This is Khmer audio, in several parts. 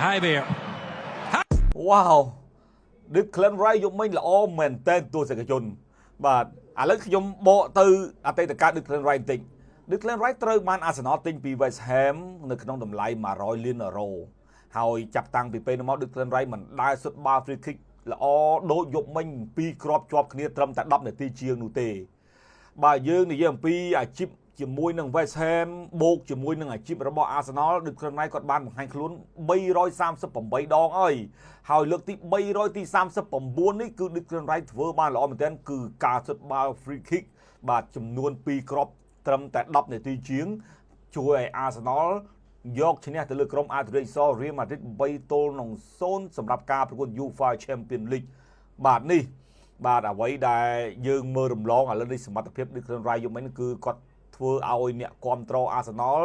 hai bìa wow ដឹក Clan Ray យកមិញល្អមែនតើទស្សនិកជនបាទឥឡូវខ្ញុំបកទៅអតីតកាលដឹក Clan Ray បន្តិចដឹក Clan Ray ត្រូវបាន Arsenal ទិញពី West Ham នៅក្នុងតម្លៃ100 លានអឺរ៉ូហើយចាប់តាំងពីពេលនោះមកដឹក Clan Ray មិនដែលសុទ្ធបាល់ free kick ល្អដូចយកមិញពីរគ្រាប់ជាប់គ្នាត្រឹមតែ10នាទីជាងនោះទេបាទយើងនិយាយអំពីអាជីពជាមួយនឹង West Ham បូកជាមួយនឹងអាជីពរបស់ Arsenal ដឹក Clan Ray គាត់បានបង្ហាញខ្លួន338ដងហើយលើកទី300ទី39នេះគឺដឹក Clan Ray ធ្វើបានល្អមែនទែនគឺការសុទ្ធបាល់ free kick បាទចំនួន2គ្រាប់ត្រឹមតែ10នាទីជាងជួយឲ្យ Arsenal យកឈ្នះទៅលើក្រុម Real Madrid 3-0 សម្រាប់ការប្រកួត UEFA Champions League បាទនេះបាទអ្វីដែលយើងមើលរំលងឥឡូវនេះសមត្ថភាពដឹក Clan Ray យកមិញគឺគាត់ធ្វើឲ្យអ្នកគ្រប់គ្រង Arsenal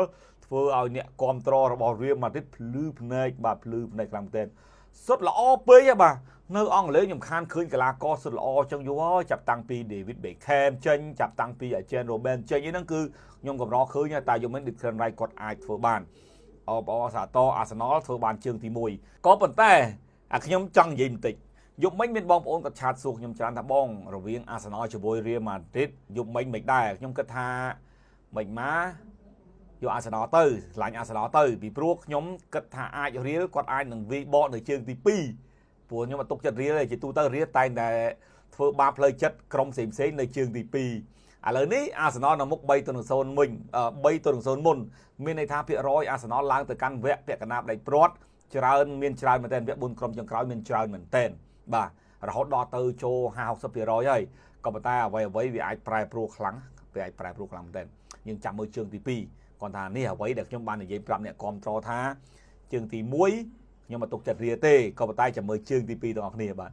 ធ្វើឲ្យអ្នកគ្រប់គ្រងរបស់ Real Madrid ភ្លឺភ្នែកបាទភ្លឺភ្នែកខ្លាំងមែនទែនសុទ្ធល្អពេកហ៎បាទនៅអង់គ្លេសខ្ញុំខានឃើញកីឡាករសុទ្ធល្អចឹងយូរហើយចាប់តាំងពី David Beckham ចេញចាប់តាំងពី Arjen Robben ចេញអីហ្នឹងគឺខ្ញុំកម្រឃើញតែយកមិញដឹក Clan Ray គាត់អាចធ្វើបានសាទរ Arsenal ធ្វើបានជើងទី1ក៏ប៉ុន្តែខ្ញុំចង់និយាយបន្តិចយប់មិញមានបងប្អូនគាត់ឆាតសួរខ្ញុំច្រើនថាបងរវាង Arsenal ជាមួយ Real Madrid យប់មិញមិនដែរខ្ញុំគិតថាមិនមកយក Arsenal ទៅឆ្លាញ់ Arsenal ទៅពីព្រោះខ្ញុំគិតថាអាច Real គាត់អាចនឹងវាយបកនៅជើងទី2ព្រោះខ្ញុំអត់ទុកចិត្ត Real ទេជាទូទៅ Real តែងតែធ្វើបាបផ្លូវចិត្តក្រុមផ្សេងៗនៅជើងទី2ឥឡូវនេះ Arsenal នៅមុខ3-0វិញ3-0មុនមានន័យថាភាគរយ Arsenal ឡើងទៅកាន់វគ្គពាក់កណ្ដាលដៃព្រាត់ច្រើនមែនទែនវគ្គ4ក្រុមចុងក្រោយមានច្រើនមែនទែនបាទរហូតដល់ទៅចូល 50-60% ហើយក៏ប៉ុន្តែអ្វីវាអាចប្រែប្រួលខ្លាំងមែនទែនយើងចាំមើលជើងទី2គាត់ថានេះអ្វីដែលខ្ញុំបាននិយាយប្រាប់អ្នកគ្រប់គ្រងថាជើងទី1ខ្ញុំមិនទុកចិត្ត Real ទេក៏ប៉ុន្តែចាំមើលជើងទី2ទាំងអស់គ្នាបាទ